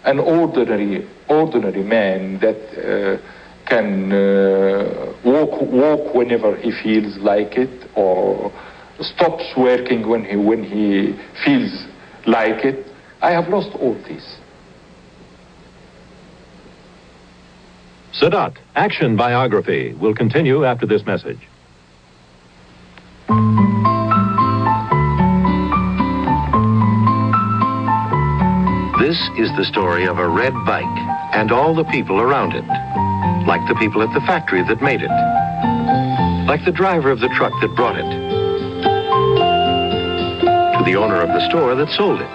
an ordinary man that can walk whenever he feels like it, or stops working when he feels like it. I have lost all this. Sadat, Action Biography, will continue after this message. This is the story of a red bike and all the people around it. Like the people at the factory that made it. Like the driver of the truck that brought it. To the owner of the store that sold it.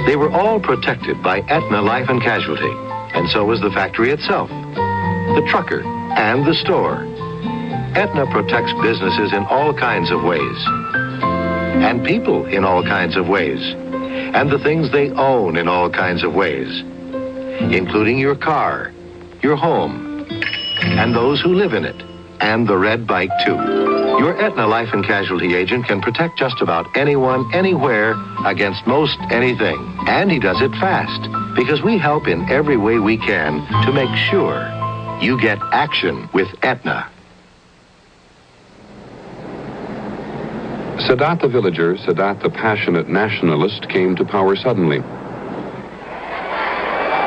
They were all protected by Aetna Life and Casualty, and so was the factory itself, the trucker, and the store. Aetna protects businesses in all kinds of ways, and people in all kinds of ways, and the things they own in all kinds of ways, including your car, your home, and those who live in it, and the red bike too. Your Aetna Life and Casualty agent can protect just about anyone, anywhere, against most anything. And he does it fast, because we help in every way we can to make sure you get action with Aetna. Sadat the villager, Sadat the passionate nationalist, came to power suddenly.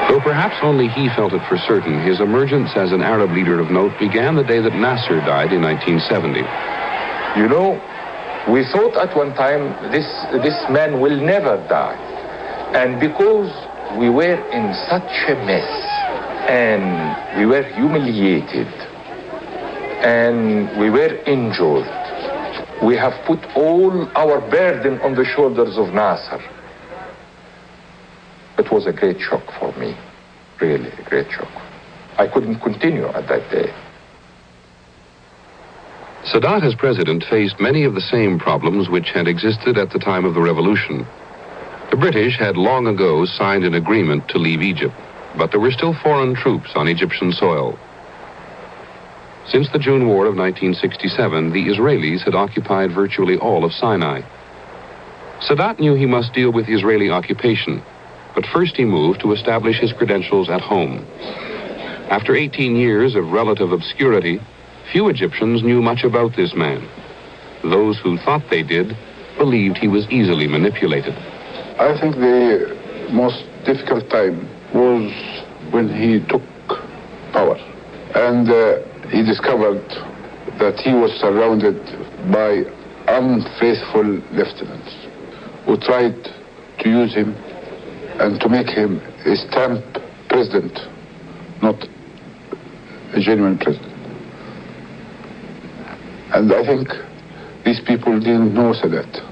Though perhaps only he felt it for certain, his emergence as an Arab leader of note began the day that Nasser died in 1970. You know, we thought at one time this man will never die. And because we were in such a mess, and we were humiliated, and we were injured, we have put all our burden on the shoulders of Nasser. It was a great shock for me, really a great shock. I couldn't continue at that day. Sadat as president faced many of the same problems which had existed at the time of the revolution. The British had long ago signed an agreement to leave Egypt, but there were still foreign troops on Egyptian soil. Since the June War of 1967, the Israelis had occupied virtually all of Sinai. Sadat knew he must deal with Israeli occupation, but first he moved to establish his credentials at home. After 18 years of relative obscurity, few Egyptians knew much about this man. Those who thought they did believed he was easily manipulated. I think the most difficult time was when he took power. And he discovered that he was surrounded by unfaithful lieutenants who tried to use him and to make him a stamp president, not a genuine president. And I think these people didn't know Sadat.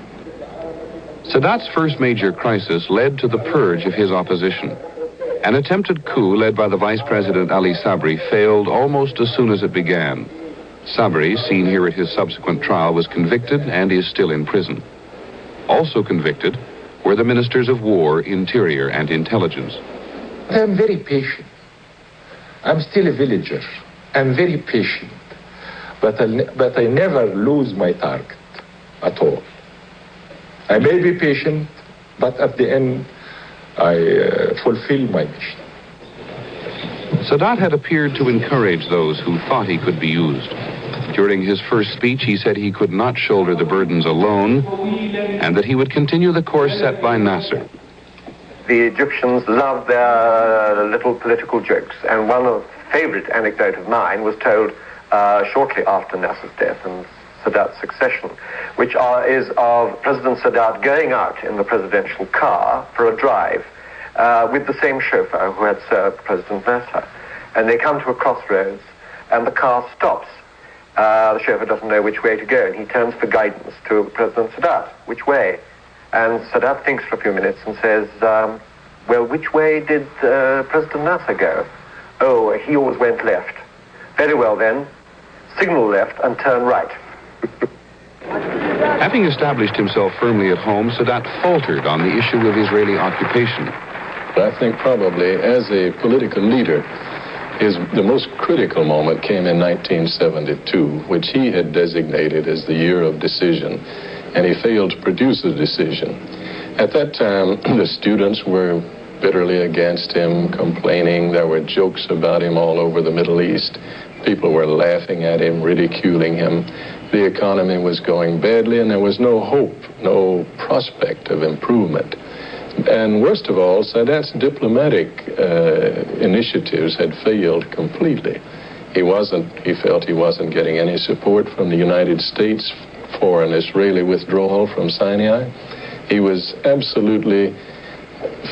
Sadat's first major crisis led to the purge of his opposition. An attempted coup led by the Vice President Ali Sabri failed almost as soon as it began. Sabri, seen here at his subsequent trial, was convicted and is still in prison. Also convicted were the Ministers of War, Interior, and Intelligence. I'm very patient. I'm still a villager. I'm very patient. But I never lose my target at all. I may be patient, but at the end, I fulfill my mission. Sadat had appeared to encourage those who thought he could be used. During his first speech, he said he could not shoulder the burdens alone, and that he would continue the course set by Nasser. The Egyptians loved their little political jokes, and one of the favorite anecdote of mine was told shortly after Nasser's death and Sadat's succession, which is of President Sadat going out in the presidential car for a drive with the same chauffeur who had served President Nasser. And they come to a crossroads, and the car stops. The chauffeur doesn't know which way to go, and he turns for guidance to President Sadat. Which way? And Sadat thinks for a few minutes and says, well, which way did President Nasser go? Oh, he always went left. Very well then, signal left and turn right. Having established himself firmly at home, Sadat faltered on the issue of Israeli occupation. I think probably as a political leader, the most critical moment came in 1972, which he had designated as the year of decision, and he failed to produce a decision. At that time, the students were bitterly against him, complaining. There were jokes about him all over the Middle East. People were laughing at him, ridiculing him. The economy was going badly, and there was no hope, no prospect of improvement. And worst of all, Sadat's diplomatic initiatives had failed completely. He felt he wasn't getting any support from the United States for an Israeli withdrawal from Sinai. He was absolutely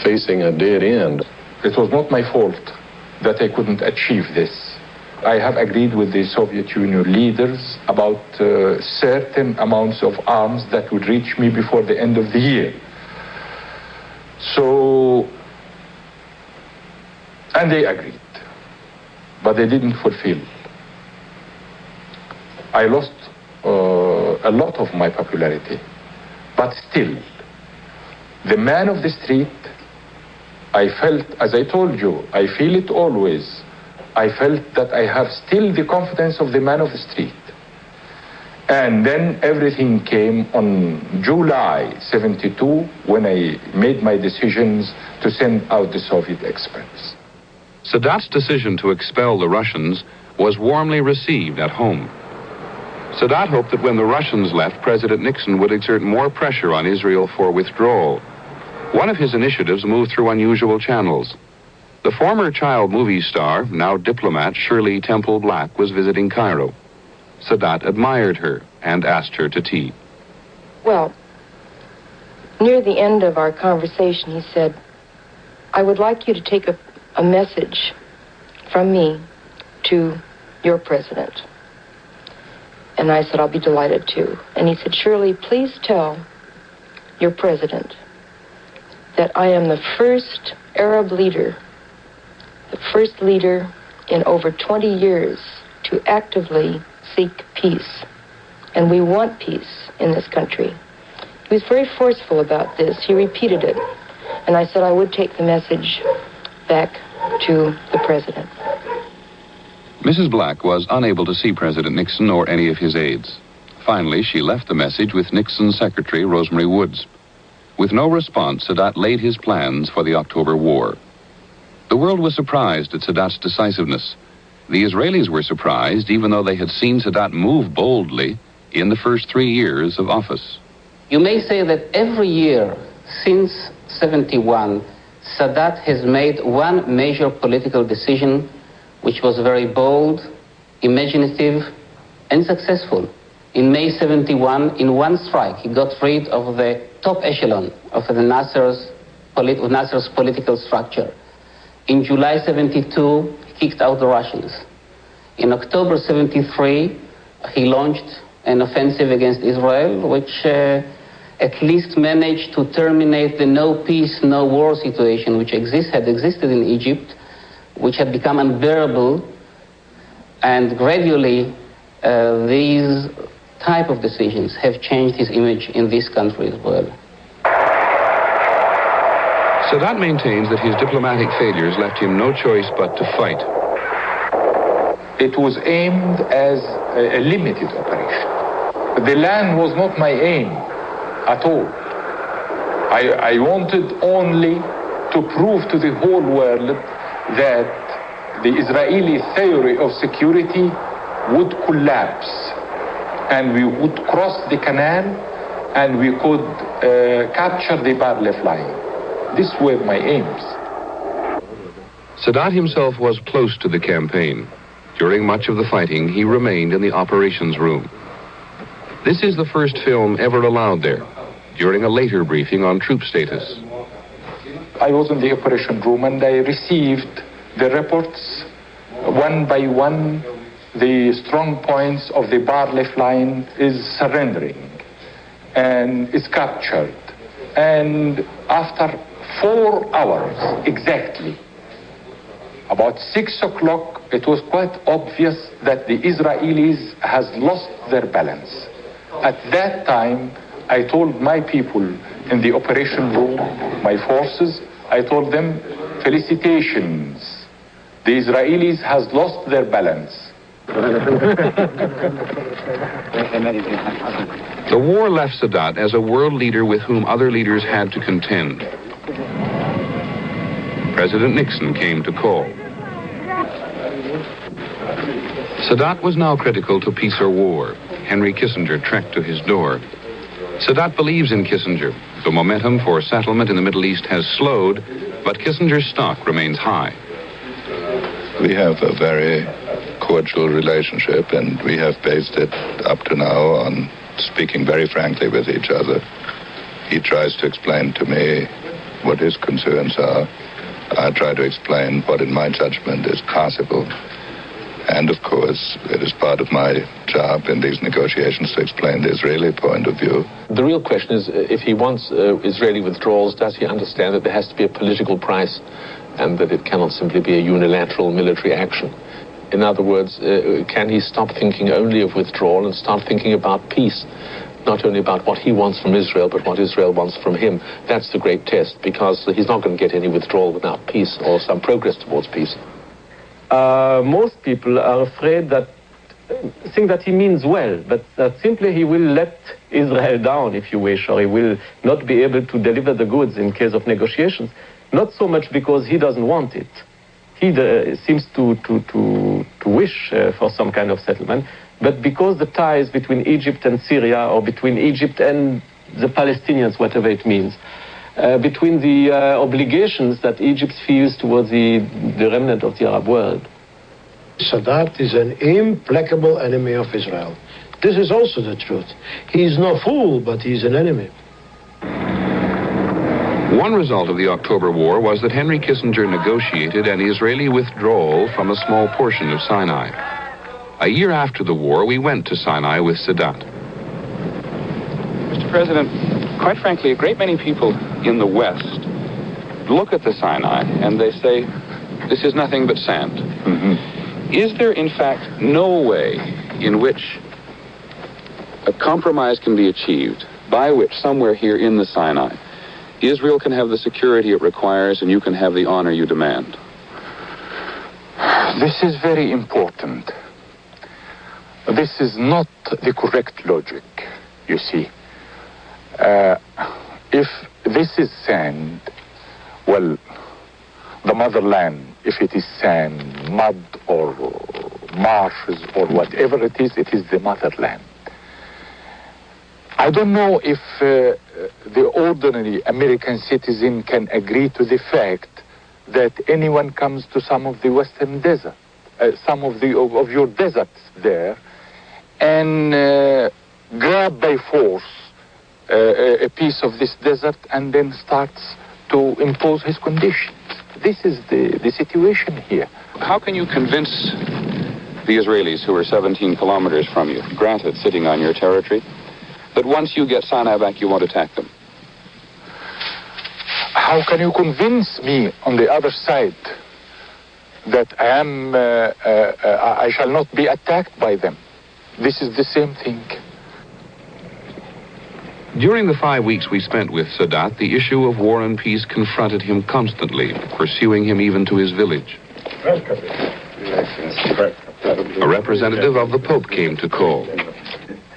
facing a dead end. It was not my fault that I couldn't achieve this. I have agreed with the Soviet Union leaders about certain amounts of arms that would reach me before the end of the year. So, and they agreed, but they didn't fulfill. I lost a lot of my popularity, but still, the man of the street, I felt, as I told you, I feel it always, I felt that I have still the confidence of the man of the street. And then everything came on July 72 when I made my decisions to send out the Soviet experts. Sadat's decision to expel the Russians was warmly received at home. Sadat hoped that when the Russians left, President Nixon would exert more pressure on Israel for withdrawal. One of his initiatives moved through unusual channels. The former child movie star, now diplomat Shirley Temple Black, was visiting Cairo. Sadat admired her and asked her to tea. Well, near the end of our conversation, he said, I would like you to take a message from me to your president. And I said, I'll be delighted to. And he said, Shirley, please tell your president that I am the first Arab leader, the first leader in over 20 years to actively seek peace. And we want peace in this country. He was very forceful about this. He repeated it. And I said I would take the message back to the president. Mrs. Black was unable to see President Nixon or any of his aides. Finally, she left the message with Nixon's secretary, Rosemary Woods. With no response, Sadat laid his plans for the October War. The world was surprised at Sadat's decisiveness. The Israelis were surprised, even though they had seen Sadat move boldly in the first 3 years of office. You may say that every year since 71, Sadat has made one major political decision which was very bold, imaginative, and successful. In May 71, in one strike, he got rid of the top echelon of Nasser's political structure. In July 72, he kicked out the Russians. In October 73, he launched an offensive against Israel, which at least managed to terminate the no peace, no war situation which had existed in Egypt, which had become unbearable, and gradually these type of decisions have changed his image in this country as well. Sadat maintains that his diplomatic failures left him no choice but to fight. It was aimed as a limited operation. The land was not my aim at all. I wanted only to prove to the whole world that the Israeli theory of security would collapse and we would cross the canal and we could capture the Barley line. These were my aims. Sadat himself was close to the campaign. During much of the fighting, he remained in the operations room. This is the first film ever allowed there, during a later briefing on troop status. I was in the operation room and I received the reports one by one. The strong points of the Barley line is surrendering and is captured. And after 4 hours exactly, about 6 o'clock, it was quite obvious that the Israelis has lost their balance. At that time, I told my people in the operation room, my forces, I told them, felicitations. The Israelis has lost their balance. The war left Sadat as a world leader with whom other leaders had to contend. President Nixon came to call. Sadat was now critical to peace or war. Henry Kissinger trekked to his door. Sadat believes in Kissinger. The momentum for settlement in the Middle East has slowed, but Kissinger's stock remains high. We have a very cordial relationship, and we have based it up to now on speaking very frankly with each other. He tries to explain to me what his concerns are. I try to explain what, in my judgment, is possible. And, of course, it is part of my job in these negotiations to explain the Israeli point of view. The real question is, if he wants Israeli withdrawals, does he understand that there has to be a political price and that it cannot simply be a unilateral military action? In other words, can he stop thinking only of withdrawal and start thinking about peace? Not only about what he wants from Israel, but what Israel wants from him. That's the great test, because he's not going to get any withdrawal without peace or some progress towards peace. Most people are afraid that, think that he means well, but that simply he will let Israel down, if you wish, or he will not be able to deliver the goods in case of negotiations. Not so much because he doesn't want it. He seems to wish for some kind of settlement, but because the ties between Egypt and Syria, or between Egypt and the Palestinians, whatever it means, between the obligations that Egypt feels towards the remnant of the Arab world. Sadat is an implacable enemy of Israel. This is also the truth. He's no fool, but he's an enemy. One result of the October War was that Henry Kissinger negotiated an Israeli withdrawal from a small portion of Sinai. A year after the war, we went to Sinai with Sadat. Mr. President, quite frankly, a great many people in the West look at the Sinai and they say, this is nothing but sand. Mm-hmm. Is there, in fact, no way in which a compromise can be achieved by which somewhere here in the Sinai, Israel can have the security it requires and you can have the honor you demand? This is very important. This is not the correct logic, you see. If this is sand, well, the motherland, if it is sand, mud, or marshes, or whatever it is the motherland. I don't know if the ordinary American citizen can agree to the fact that anyone comes to some of the western desert, some of your deserts there, and grab by force a piece of this desert and then starts to impose his conditions. This is the situation here. How can you convince the Israelis, who are 17 kilometers from you, granted sitting on your territory, that once you get Sinai back, you won't attack them? How can you convince me on the other side that I shall not be attacked by them? This is the same thing. During the 5 weeks we spent with Sadat, the issue of war and peace confronted him constantly, pursuing him even to his village. A representative of the Pope came to call.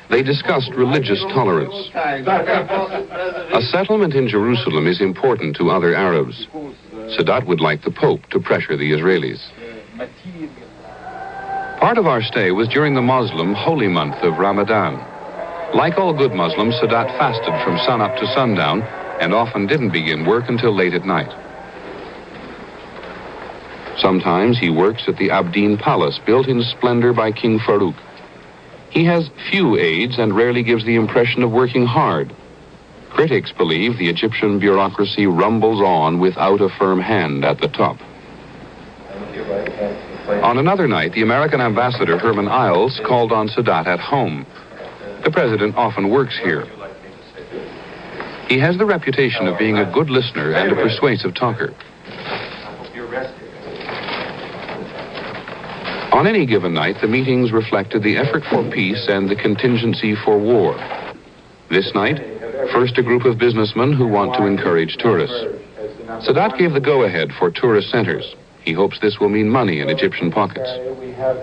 They discussed religious tolerance. A settlement in Jerusalem is important to other Arabs. Sadat would like the Pope to pressure the Israelis. Part of our stay was during the Muslim holy month of Ramadan. Like all good Muslims, Sadat fasted from sunup to sundown and often didn't begin work until late at night. Sometimes he works at the Abdeen Palace, built in splendor by King Farouk. He has few aides and rarely gives the impression of working hard. Critics believe the Egyptian bureaucracy rumbles on without a firm hand at the top. On another night, the American ambassador, Herman Isles, called on Sadat at home. The president often works here. He has the reputation of being a good listener and a persuasive talker. On any given night, the meetings reflected the effort for peace and the contingency for war. This night, first a group of businessmen who want to encourage tourists. Sadat gave the go-ahead for tourist centers. He hopes this will mean money in Egyptian pockets. We have